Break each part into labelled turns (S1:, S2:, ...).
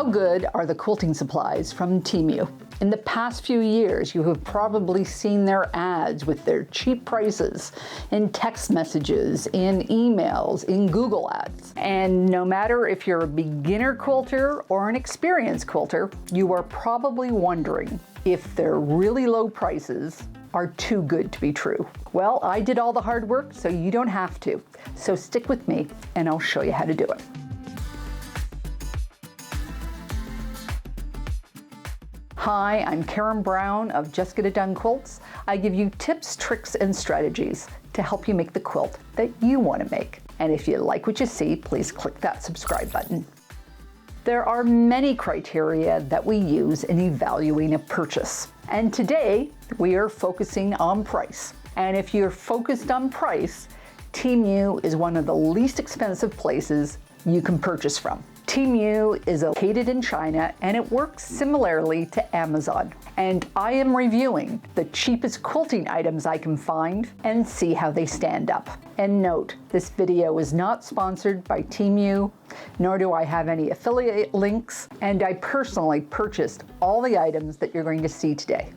S1: How good are the quilting supplies from Temu? In the past few years, you have probably seen their ads with their cheap prices in text messages, in emails, in Google ads. And no matter if you're a beginner quilter or an experienced quilter, you are probably wondering if their really low prices are too good to be true. Well, I did all the hard work, so you don't have to. So stick with me and I'll show you how to do it. Hi, I'm Karen Brown of Just Get It Done Quilts. I give you tips, tricks, and strategies to help you make the quilt that you want to make. And if you like what you see, please click that subscribe button. There are many criteria that we use in evaluating a purchase. And today, we are focusing on price. And if you're focused on price, Temu is one of the least expensive places you can purchase from. Temu is located in China and it works similarly to Amazon. And I am reviewing the cheapest quilting items I can find and see how they stand up. And note, this video is not sponsored by Temu, nor do I have any affiliate links, and I personally purchased all the items that you're going to see today.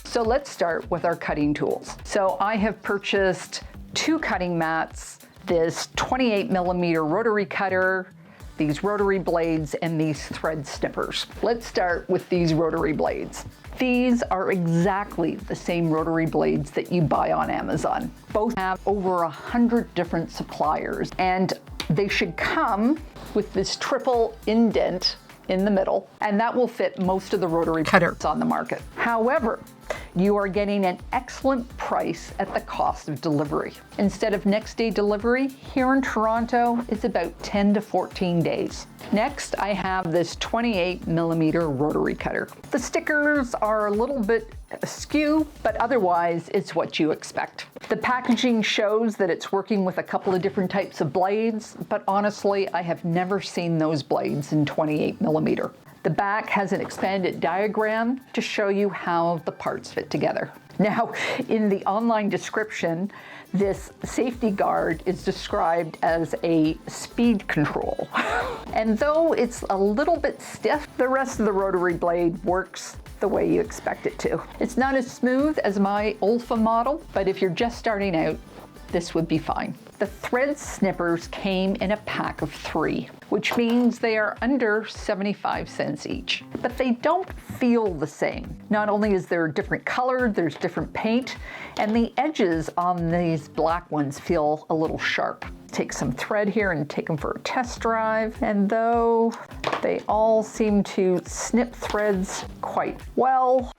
S1: So let's start with our cutting tools. So I have purchased 2 cutting mats, this 28mm rotary cutter, these rotary blades, and these thread snippers. Let's start with these rotary blades. These are exactly the same rotary blades that you buy on Amazon. Both have over 100 different suppliers, and they should come with this triple indent in the middle, and that will fit most of the rotary cutters on the market. However, you are getting an excellent price at the cost of delivery. Instead of next day delivery, here in Toronto, it's about 10 to 14 days. Next, I have this 28mm rotary cutter. The stickers are a little bit askew, but otherwise it's what you expect. The packaging shows that it's working with a couple of different types of blades, but honestly, I have never seen those blades in 28mm. The back has an expanded diagram to show you how the parts fit together. Now, in the online description, this safety guard is described as a speed control. And though it's a little bit stiff, the rest of the rotary blade works the way you expect it to. It's not as smooth as my Olfa model, but if you're just starting out, this would be fine. The thread snippers came in a pack of 3, which means they are under 75 cents each. But they don't feel the same. Not only is there a different color, there's different paint, and the edges on these black ones feel a little sharp. Take some thread here and take them for a test drive, and though they all seem to snip threads quite well,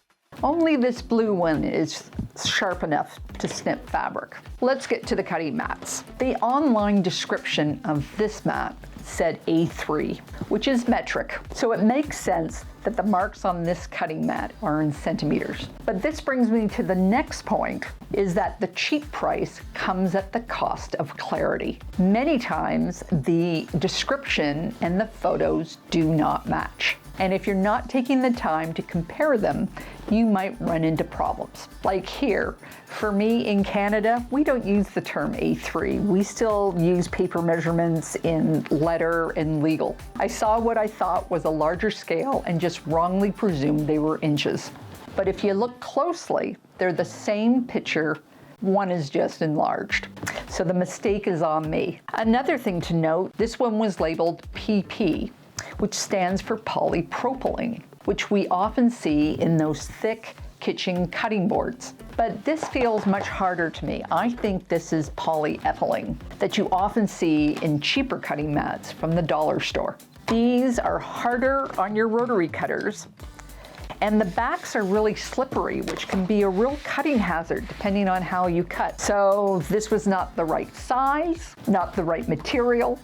S1: only this blue one is sharp enough to snip fabric. Let's get to the cutting mats. The online description of this mat said A3, which is metric, so it makes sense that the marks on this cutting mat are in centimeters. But this brings me to the next point, is that the cheap price comes at the cost of clarity. Many times the description and the photos do not match. And if you're not taking the time to compare them, you might run into problems. Like here, for me in Canada, we don't use the term A3. We still use paper measurements in letter and legal. I saw what I thought was a larger scale and just wrongly presumed they were inches. But if you look closely, they're the same picture. One is just enlarged. So the mistake is on me. Another thing to note, this one was labeled PP, which stands for polypropylene, which we often see in those thick kitchen cutting boards. But this feels much harder to me. I think this is polyethylene that you often see in cheaper cutting mats from the dollar store. These are harder on your rotary cutters, and the backs are really slippery, which can be a real cutting hazard depending on how you cut. So this was not the right size, not the right material,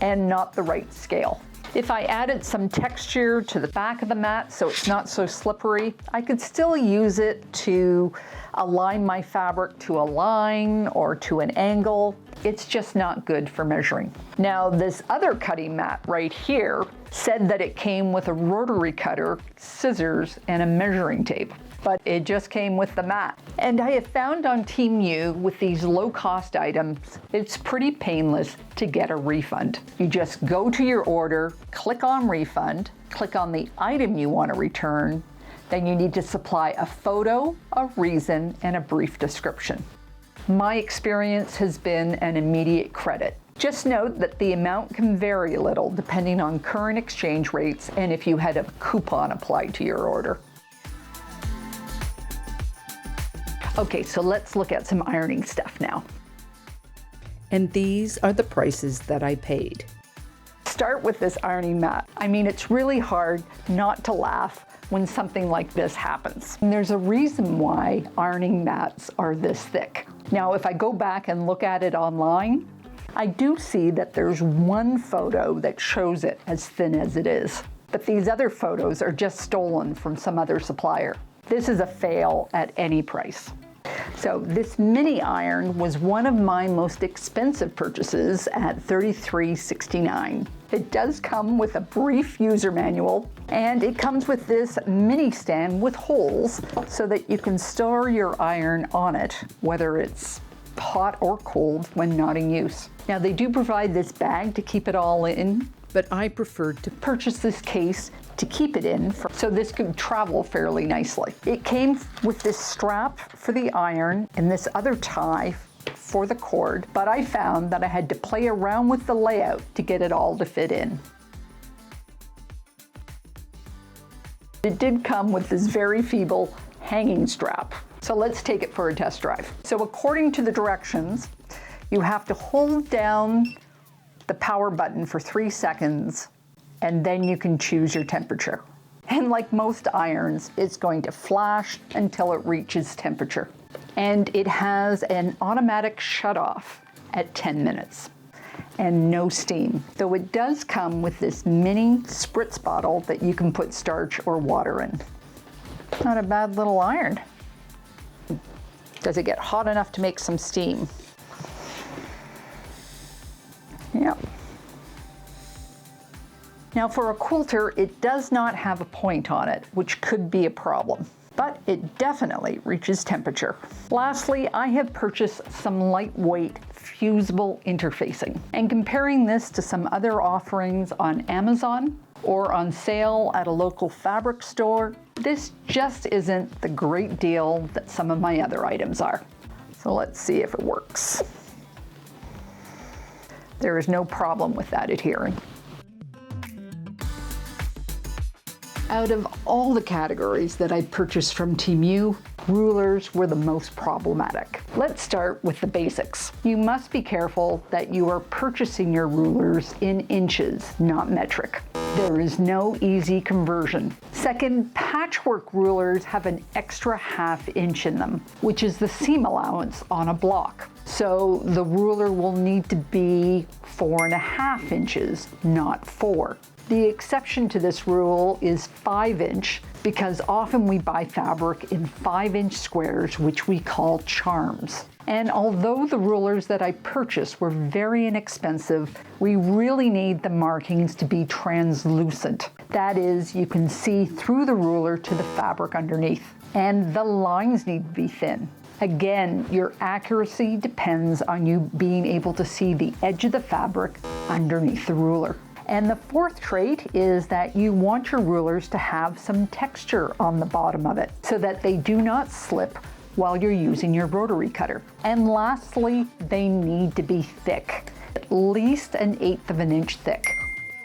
S1: and not the right scale. If I added some texture to the back of the mat so it's not so slippery, I could still use it to align my fabric to a line or to an angle. It's just not good for measuring. Now, this other cutting mat right here said that it came with a rotary cutter, scissors, and a measuring tape. but it just came with the mat. And I have found on Temu with these low-cost items, it's pretty painless to get a refund. You just go to your order, click on refund, click on the item you want to return, then you need to supply a photo, a reason, and a brief description. My experience has been an immediate credit. Just note that the amount can vary a little depending on current exchange rates and if you had a coupon applied to your order. Okay, so let's look at some ironing stuff now.
S2: And these are the prices that I paid.
S1: Start with this ironing mat. I mean, it's really hard not to laugh when something like this happens. And there's a reason why ironing mats are this thick. Now, if I go back and look at it online, I do see that there's one photo that shows it as thin as it is. But these other photos are just stolen from some other supplier. This is a fail at any price. So this mini iron was one of my most expensive purchases at $33.69. It does come with a brief user manual, and it comes with this mini stand with holes so that you can store your iron on it, whether it's hot or cold when not in use. Now they do provide this bag to keep it all in,
S2: But I preferred to
S1: purchase this case to keep it in so this could travel fairly nicely. It came with this strap for the iron and this other tie for the cord, but I found that I had to play around with the layout to get it all to fit in. It did come with this very feeble hanging strap. So let's take it for a test drive. So according to the directions, you have to hold down the power button for 3 seconds, and then you can choose your temperature. And like most irons, it's going to flash until it reaches temperature. And it has an automatic shut-off at 10 minutes and no steam. Though it does come with this mini spritz bottle that you can put starch or water in. Not a bad little iron. Does it get hot enough to make some steam? Yep. Now for a quilter, it does not have a point on it, which could be a problem, but it definitely reaches temperature. Lastly, I have purchased some lightweight fusible interfacing, and comparing this to some other offerings on Amazon or on sale at a local fabric store, this just isn't the great deal that some of my other items are. So let's see if it works. There is no problem with that adhering. Out of all the categories that I purchased from Temu, rulers were the most problematic. Let's start with the basics. You must be careful that you are purchasing your rulers in inches, not metric. There is no easy conversion. Second, patchwork rulers have an extra ½ inch in them, which is the seam allowance on a block. So the ruler will need to be 4½ inches, not 4. The exception to this rule is 5-inch, because often we buy fabric in 5-inch squares, which we call charms. And although the rulers that I purchased were very inexpensive, we really need the markings to be translucent. That is, you can see through the ruler to the fabric underneath. And the lines need to be thin. Again, your accuracy depends on you being able to see the edge of the fabric underneath the ruler. And the fourth trait is that you want your rulers to have some texture on the bottom of it so that they do not slip while you're using your rotary cutter. And lastly, they need to be thick, at least 1/8 inch thick,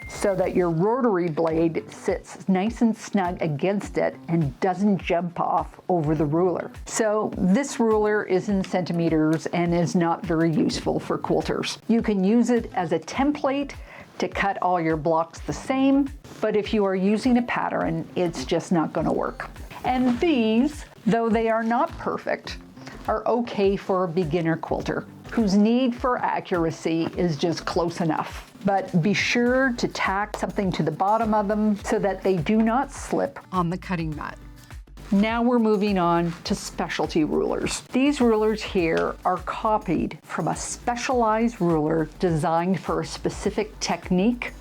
S1: so that your rotary blade sits nice and snug against it and doesn't jump off over the ruler. So this ruler is in centimeters and is not very useful for quilters. You can use it as a template to cut all your blocks the same, but if you are using a pattern, it's just not going to work. And these, though they are not perfect, are okay for a beginner quilter whose need for accuracy is just close enough. But be sure to tack something to the bottom of them so that they do not slip on the cutting mat. Now we're moving on to specialty rulers. These rulers here are copied from a specialized ruler designed for a specific technique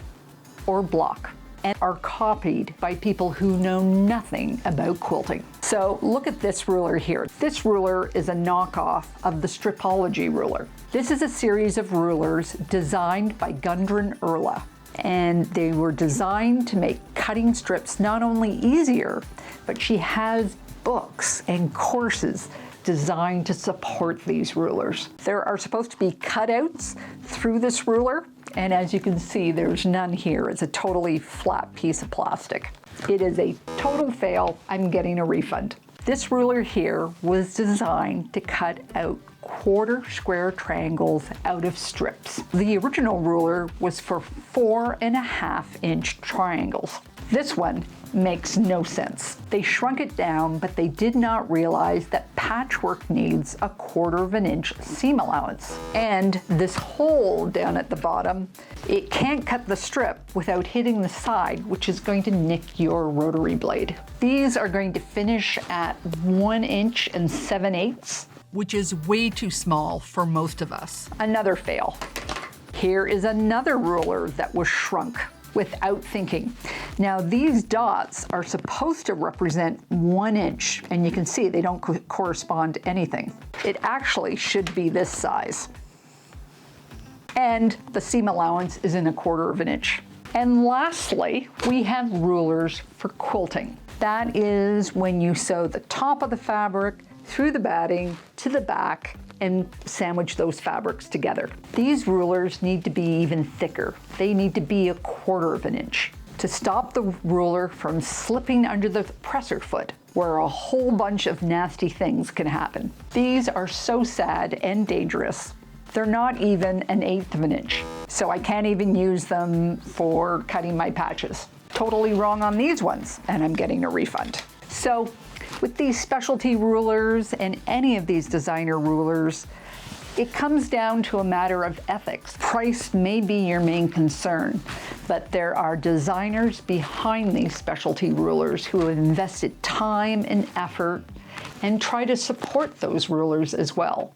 S1: or block, and are copied by people who know nothing about quilting. So look at this ruler here. This ruler is a knockoff of the Stripology ruler. This is a series of rulers designed by Gudrun Erla. And they were designed to make cutting strips not only easier, but she has books and courses designed to support these rulers. There are supposed to be cutouts through this ruler, and as you can see, there's none here. It's a totally flat piece of plastic. It is a total fail. I'm getting a refund. This ruler here was designed to cut out quarter square triangles out of strips. The original ruler was for 4.5-inch triangles. This one makes no sense. They shrunk it down, but they did not realize that patchwork needs a 1/4 inch seam allowance. And this hole down at the bottom, it can't cut the strip without hitting the side, which is going to nick your rotary blade. These are going to finish at 1 inch and 7/8, which is way too small for most of us. Another fail. Here is another ruler that was shrunk without thinking. Now these dots are supposed to represent 1 inch, and you can see they don't correspond to anything. It actually should be this size. And the seam allowance is in 1/4 inch. And lastly, we have rulers for quilting. That is when you sew the top of the fabric through the batting to the back and sandwich those fabrics together. These rulers need to be even thicker. They need to be 1/4 inch to stop the ruler from slipping under the presser foot, where a whole bunch of nasty things can happen. These are so sad and dangerous. They're not even 1/8 inch, so I can't even use them for cutting my patches. Totally wrong on these ones, and I'm getting a refund. So with these specialty rulers and any of these designer rulers, it comes down to a matter of ethics. Price may be your main concern, but there are designers behind these specialty rulers who have invested time and effort and try to support those rulers as well.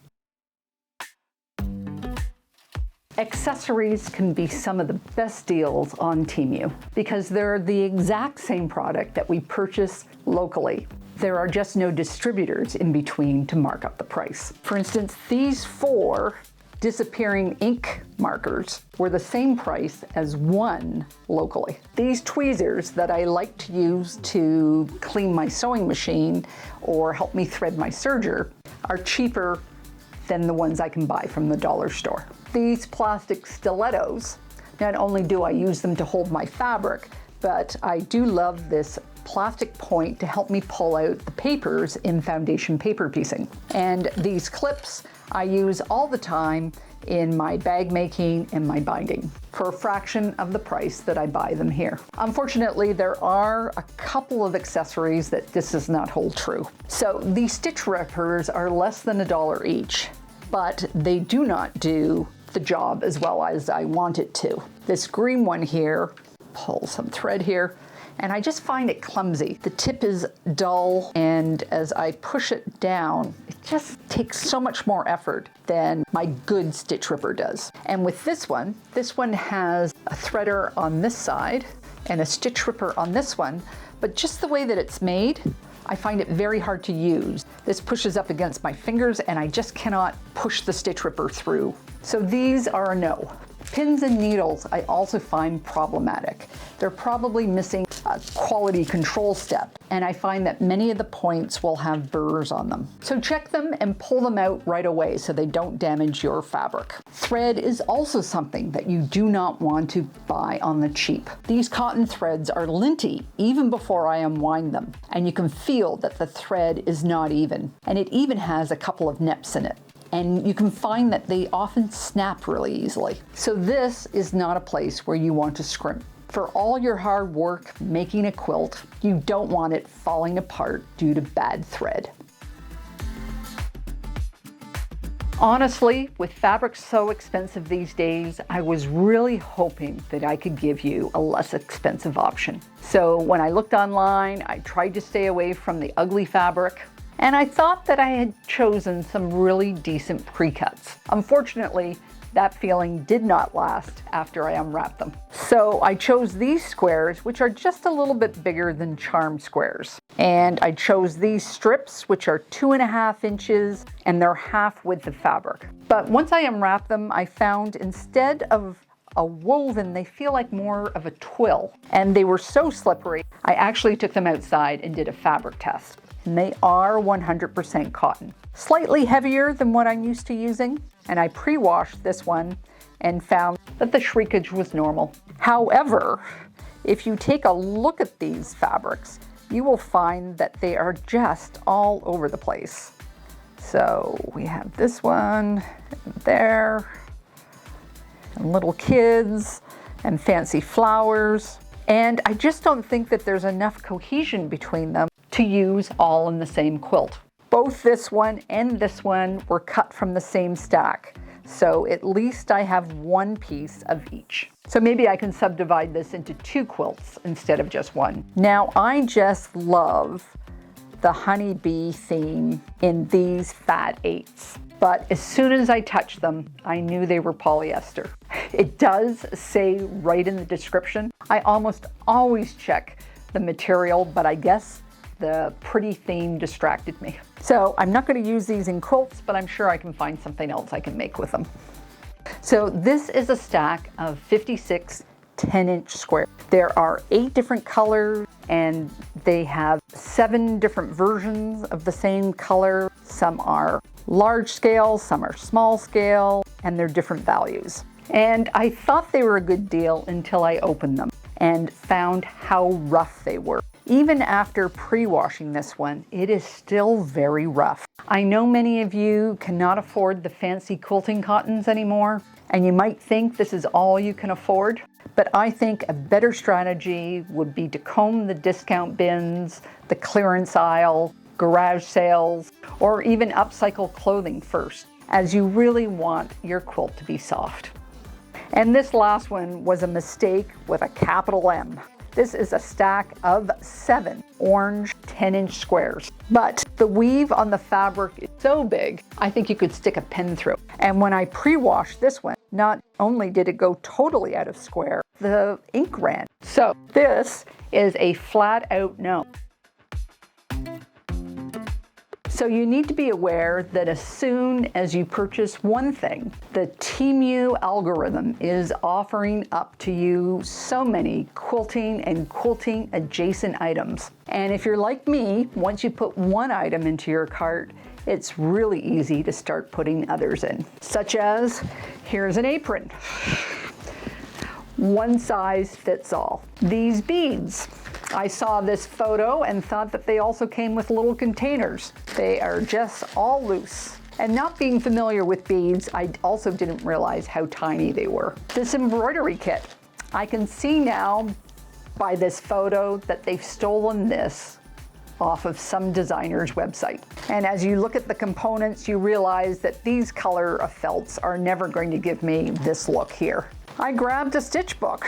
S1: Accessories can be some of the best deals on Temu because they're the exact same product that we purchase locally. There are just no distributors in between to mark up the price. For instance, these 4 disappearing ink markers were the same price as one locally. These tweezers that I like to use to clean my sewing machine or help me thread my serger are cheaper than the ones I can buy from the dollar store. These plastic stilettos, not only do I use them to hold my fabric, but I do love this plastic point to help me pull out the papers in foundation paper piecing. And these clips I use all the time in my bag making and my binding for a fraction of the price that I buy them here. Unfortunately, there are a couple of accessories that this does not hold true. So these stitch rippers are less than $1 each, but they do not do the job as well as I want it to. This green one here, pull some thread here, and I just find it clumsy. The tip is dull, and as I push it down, it just takes so much more effort than my good stitch ripper does. And with this one has a threader on this side and a stitch ripper on this one, but just the way that it's made, I find it very hard to use. This pushes up against my fingers and I just cannot push the stitch ripper through. So these are a no. Pins and needles I also find problematic. They're probably missing a quality control step, and I find that many of the points will have burrs on them. So check them and pull them out right away so they don't damage your fabric. Thread is also something that you do not want to buy on the cheap. These cotton threads are linty even before I unwind them, and you can feel that the thread is not even, and it even has a couple of neps in it. And you can find that they often snap really easily. So this is not a place where you want to scrimp. For all your hard work making a quilt, you don't want it falling apart due to bad thread. Honestly, with fabric so expensive these days, I was really hoping that I could give you a less expensive option. So when I looked online, I tried to stay away from the ugly fabric, and I thought that I had chosen some really decent pre-cuts. Unfortunately, That feeling did not last after I unwrapped them. So I chose these squares, which are just a little bit bigger than charm squares. And I chose these strips, which are 2.5 inches, and they're half width of fabric. But once I unwrapped them, I found instead of a woven, they feel like more of a twill. And they were so slippery, I actually took them outside and did a fabric test. And they are 100% cotton. Slightly heavier than what I'm used to using. And I pre-washed this one and found that the shrinkage was normal. However, if you take a look at these fabrics, you will find that they are just all over the place. So we have this one, and there, and little kids, and fancy flowers. And I just don't think that there's enough cohesion between them to use all in the same quilt. Both this one and this one were cut from the same stack. So at least I have one piece of each. So maybe I can subdivide this into 2 quilts instead of just one. Now I just love the honeybee theme in these fat 8s. But as soon as I touched them, I knew they were polyester. It does say right in the description. I almost always check the material, but I guess the pretty theme distracted me. So I'm not going to use these in quilts, but I'm sure I can find something else I can make with them. So this is a stack of 56 10-inch squares. There are 8 different colors, and they have 7 different versions of the same color. Some are large scale, some are small scale, and they're different values. And I thought they were a good deal until I opened them and found how rough they were. Even after pre-washing this one, it is still very rough. I know many of you cannot afford the fancy quilting cottons anymore, and you might think this is all you can afford, but I think a better strategy would be to comb the discount bins, the clearance aisle, garage sales, or even upcycle clothing first, as you really want your quilt to be soft. And this last one was a mistake with a capital M. This is a stack of 7 orange 10-inch squares. But the weave on the fabric is so big, I think you could stick a pen through. And when I pre-washed this one, not only did it go totally out of square, the ink ran. So this is a flat out no. So you need to be aware that as soon as you purchase one thing, the Temu algorithm is offering up to you so many quilting and quilting adjacent items. And if you're like me, once you put one item into your cart, it's really easy to start putting others in. Such as, here's an apron. One size fits all. These beads. I saw this photo and thought that they also came with little containers. They are just all loose. And not being familiar with beads, I also didn't realize how tiny they were. This embroidery kit. I can see now by this photo that they've stolen this off of some designer's website. And as you look at the components, you realize that these color of felts are never going to give me this look here. I grabbed a stitch book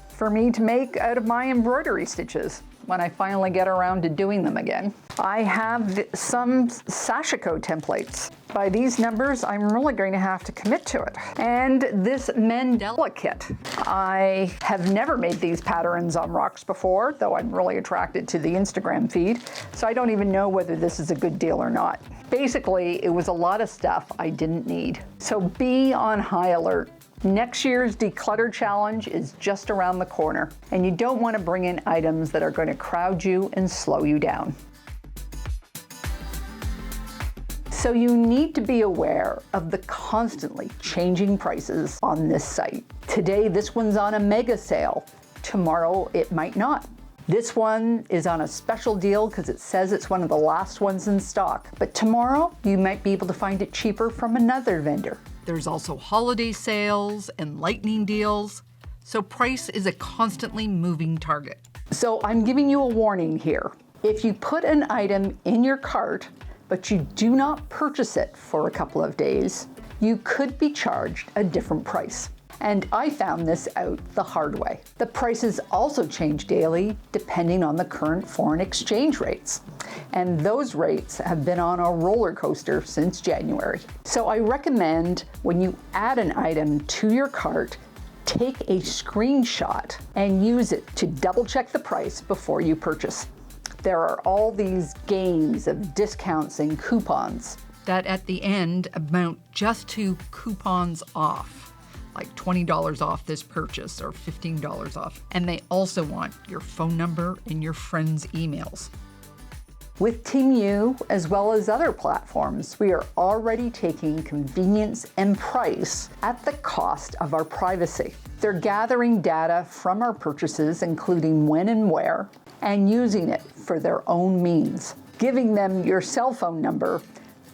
S1: for me to make out of my embroidery stitches when I finally get around to doing them again. I have some sashiko templates. By these numbers, I'm really going to have to commit to it. And this Mandela kit. I have never made these patterns on rocks before, though I'm really attracted to the Instagram feed, so I don't even know whether this is a good deal or not. Basically, it was a lot of stuff I didn't need. So be on high alert. Next year's declutter challenge is just around the corner, and you don't want to bring in items that are going to crowd you and slow you down. So you need to be aware of the constantly changing prices on this site. Today, this one's on a mega sale. Tomorrow, it might not. This one is on a special deal because it says it's one of the last ones in stock. But tomorrow, you might be able to find it cheaper from another vendor. There's also holiday sales and lightning deals, so price is a constantly moving target. So I'm giving you a warning here. If you put an item in your cart, but you do not purchase it for a couple of days, you could be charged a different price. And I found this out the hard way. The prices also change daily depending on the current foreign exchange rates. And those rates have been on a roller coaster since January. So I recommend when you add an item to your cart, take a screenshot and use it to double check the price before you purchase. There are all these games of discounts and coupons that at the end amount just to coupons off, like $20 off this purchase or $15 off. And they also want your phone number and your friends' emails. With Temu, as well as other platforms, we are already taking convenience and price at the cost of our privacy. They're gathering data from our purchases, including when and where, and using it for their own means. Giving them your cell phone number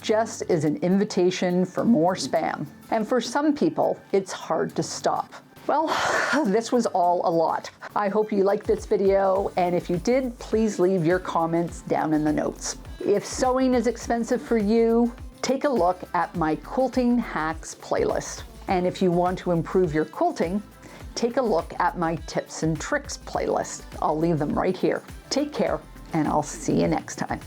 S1: just is an invitation for more spam. And for some people, it's hard to stop. Well, this was all a lot. I hope you liked this video, and if you did, please leave your comments down in the notes. If sewing is expensive for you, take a look at my quilting hacks playlist. And if you want to improve your quilting, take a look at my tips and tricks playlist. I'll leave them right here. Take care, and I'll see you next time.